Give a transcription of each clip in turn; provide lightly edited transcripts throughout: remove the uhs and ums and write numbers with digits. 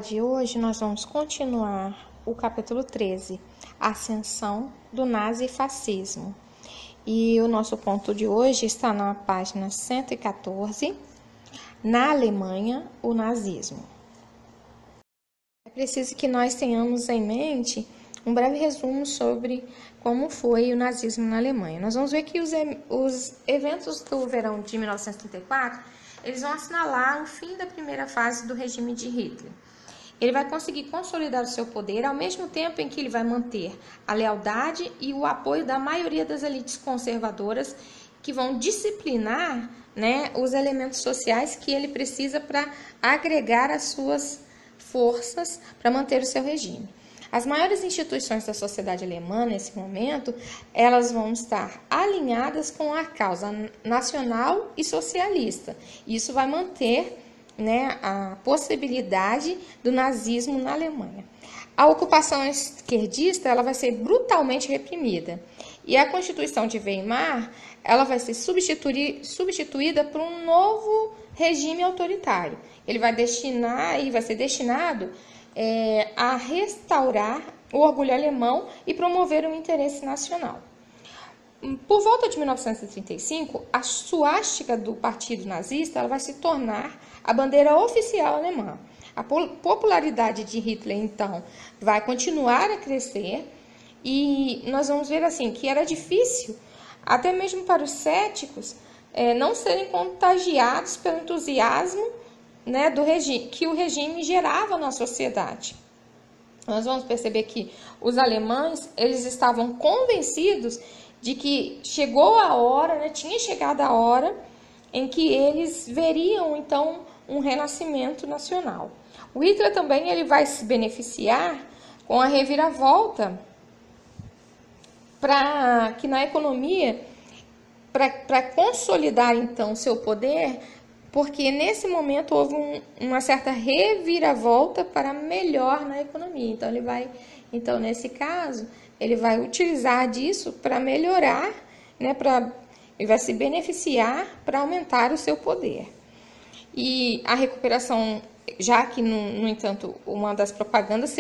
de hoje nós vamos continuar o capítulo 13, Ascensão do Nazifascismo. E o nosso ponto de hoje está na página 114, na Alemanha, o nazismo. É preciso que nós tenhamos em mente um breve resumo sobre como foi o nazismo na Alemanha. Nós vamos ver que os eventos do verão de 1934 eles vão assinalar o fim da primeira fase do regime de Hitler. Ele vai conseguir consolidar o seu poder ao mesmo tempo em que ele vai manter a lealdade e o apoio da maioria das elites conservadoras que vão disciplinar, os elementos sociais que ele precisa para agregar as suas forças para manter o seu regime. As maiores instituições da sociedade alemã, nesse momento, elas vão estar alinhadas com a causa nacional e socialista. Isso vai manter a possibilidade do nazismo na Alemanha. A ocupação esquerdista ela vai ser brutalmente reprimida. E a Constituição de Weimar ela vai ser substituída por um novo regime autoritário. Ele vai ser destinado a restaurar o orgulho alemão e promover o interesse nacional. Por volta de 1935, a suástica do partido nazista ela vai se tornar a bandeira oficial alemã. A popularidade de Hitler, então, vai continuar a crescer e nós vamos ver assim que era difícil, até mesmo para os céticos, não serem contagiados pelo entusiasmo do regime, que o regime gerava na sociedade. Nós vamos perceber que os alemães eles estavam convencidos de que chegou a hora, tinha chegado a hora em que eles veriam então um renascimento nacional. O Hitler também ele vai se beneficiar com a reviravolta para que na economia, para consolidar então seu poder, porque nesse momento houve uma certa reviravolta para melhor na economia. Então nesse caso, ele vai utilizar disso para melhorar, ele vai se beneficiar para aumentar o seu poder. E a recuperação, já que, no entanto, uma das propagandas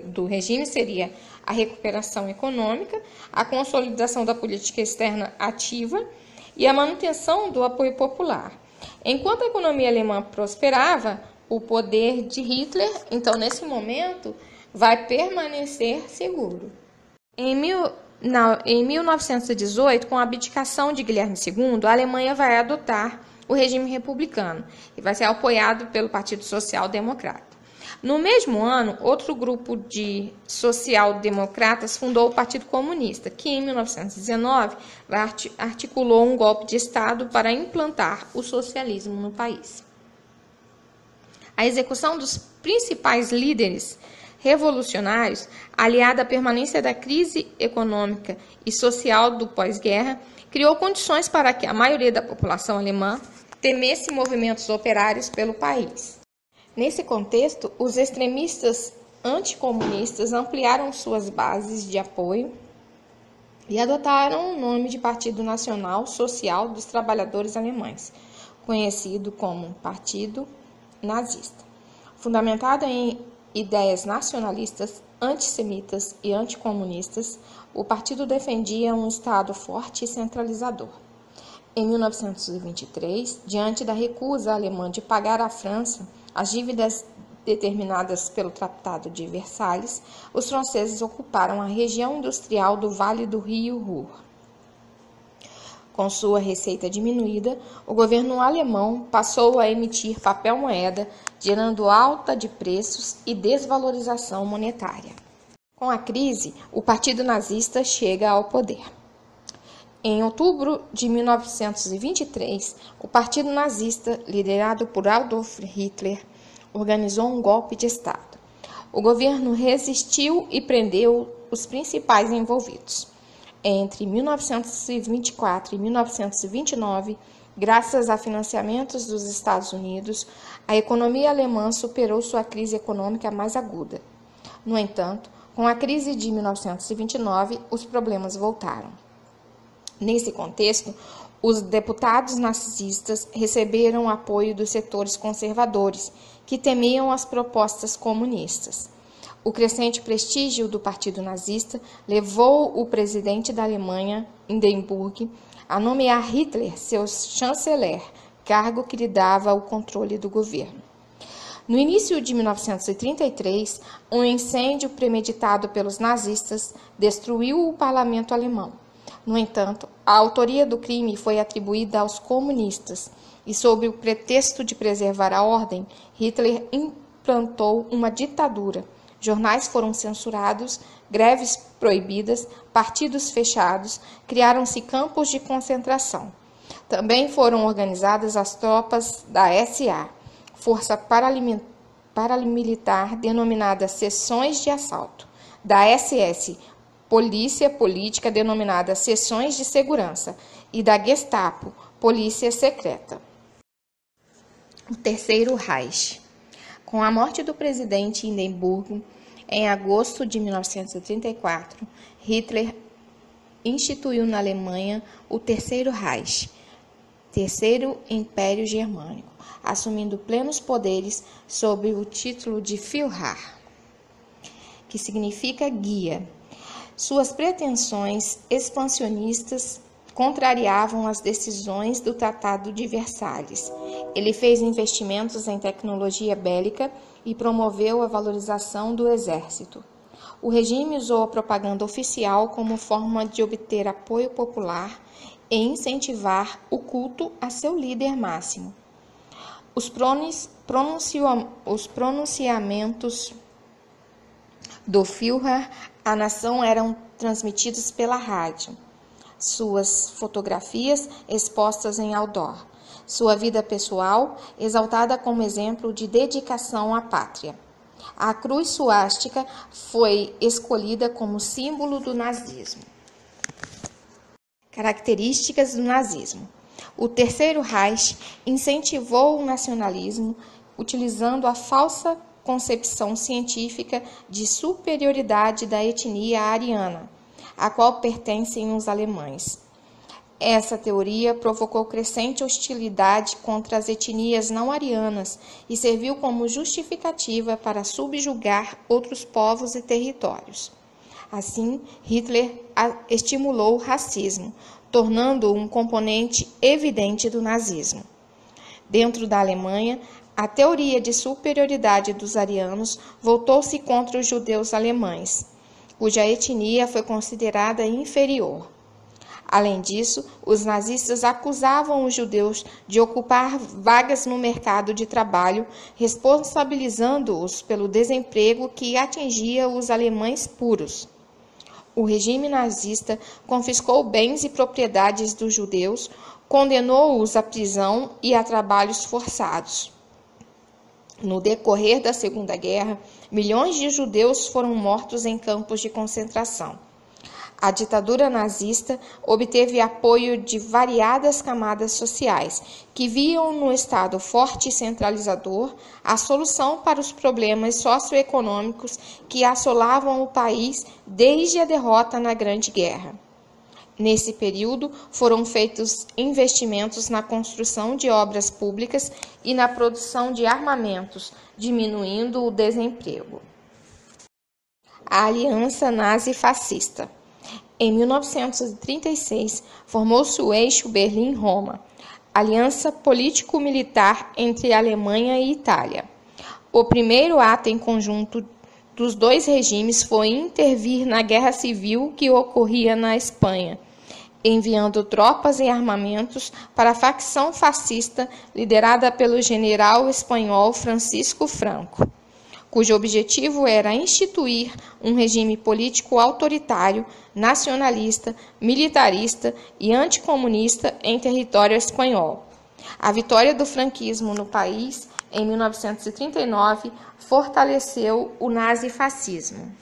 do regime seria a recuperação econômica, a consolidação da política externa ativa e a manutenção do apoio popular. Enquanto a economia alemã prosperava, o poder de Hitler, então, nesse momento, vai permanecer seguro. Em 1918, com a abdicação de Guilherme II, a Alemanha vai adotar o regime republicano e vai ser apoiado pelo Partido Social Democrata. No mesmo ano, outro grupo de social-democratas fundou o Partido Comunista, que em 1919 articulou um golpe de Estado para implantar o socialismo no país. A execução dos principais líderes revolucionários, aliada à permanência da crise econômica e social do pós-guerra, criou condições para que a maioria da população alemã temesse movimentos operários pelo país. Nesse contexto, os extremistas anticomunistas ampliaram suas bases de apoio e adotaram o nome de Partido Nacional Social dos Trabalhadores Alemães, conhecido como Partido Nazista. Fundamentado em ideias nacionalistas, antissemitas e anticomunistas, o partido defendia um Estado forte e centralizador. Em 1923, diante da recusa alemã de pagar à França as dívidas determinadas pelo Tratado de Versalhes, os franceses ocuparam a região industrial do Vale do Rio Ruhr. Com sua receita diminuída, o governo alemão passou a emitir papel-moeda, gerando alta de preços e desvalorização monetária. Com a crise, o Partido Nazista chega ao poder. Em outubro de 1923, o Partido Nazista, liderado por Adolf Hitler, organizou um golpe de Estado. O governo resistiu e prendeu os principais envolvidos. Entre 1924 e 1929, graças a financiamentos dos Estados Unidos, a economia alemã superou sua crise econômica mais aguda. No entanto, com a crise de 1929, os problemas voltaram. Nesse contexto, Os deputados nazistas receberam apoio dos setores conservadores, que temiam as propostas comunistas. O crescente prestígio do Partido Nazista levou o presidente da Alemanha, Hindenburg, a nomear Hitler seu chanceler, cargo que lhe dava o controle do governo. No início de 1933, um incêndio premeditado pelos nazistas destruiu o parlamento alemão. No entanto, a autoria do crime foi atribuída aos comunistas e, sob o pretexto de preservar a ordem, Hitler implantou uma ditadura. Jornais foram censurados, greves proibidas, partidos fechados, criaram-se campos de concentração. Também foram organizadas as tropas da SA, força paramilitar denominada Seções de Assalto, da SS, Polícia Política denominada Seções de Segurança, e da Gestapo, Polícia Secreta. O Terceiro Reich. Com a morte do presidente Hindenburg, em agosto de 1934, Hitler instituiu na Alemanha o Terceiro Reich, Terceiro Império Germânico, assumindo plenos poderes sob o título de Führer, que significa guia. Suas pretensões expansionistas contrariavam as decisões do Tratado de Versalhes. Ele fez investimentos em tecnologia bélica e promoveu a valorização do exército. O regime usou a propaganda oficial como forma de obter apoio popular e incentivar o culto a seu líder máximo. Os pronunciamentos do Führer à nação eram transmitidos pela rádio. Suas fotografias expostas em outdoor. Sua vida pessoal exaltada como exemplo de dedicação à pátria. A cruz suástica foi escolhida como símbolo do nazismo. Características do nazismo. O Terceiro Reich incentivou o nacionalismo utilizando a falsa concepção científica de superioridade da etnia ariana, a qual pertencem os alemães. Essa teoria provocou crescente hostilidade contra as etnias não arianas e serviu como justificativa para subjugar outros povos e territórios. Assim, Hitler estimulou o racismo, tornando-o um componente evidente do nazismo. Dentro da Alemanha, a teoria de superioridade dos arianos voltou-se contra os judeus alemães, cuja etnia foi considerada inferior. Além disso, os nazistas acusavam os judeus de ocupar vagas no mercado de trabalho, responsabilizando-os pelo desemprego que atingia os alemães puros. O regime nazista confiscou bens e propriedades dos judeus, condenou-os à prisão e a trabalhos forçados. No decorrer da Segunda Guerra, milhões de judeus foram mortos em campos de concentração. A ditadura nazista obteve apoio de variadas camadas sociais, que viam no Estado forte e centralizador a solução para os problemas socioeconômicos que assolavam o país desde a derrota na Grande Guerra. Nesse período, foram feitos investimentos na construção de obras públicas e na produção de armamentos, diminuindo o desemprego. A Aliança Nazi-Fascista. Em 1936, formou-se o eixo Berlim-Roma, aliança político-militar entre Alemanha e Itália. O primeiro ato em conjunto dos dois regimes foi intervir na guerra civil que ocorria na Espanha, enviando tropas e armamentos para a facção fascista liderada pelo general espanhol Francisco Franco, cujo objetivo era instituir um regime político autoritário, nacionalista, militarista e anticomunista em território espanhol. A vitória do franquismo no país, em 1939, fortaleceu o nazifascismo.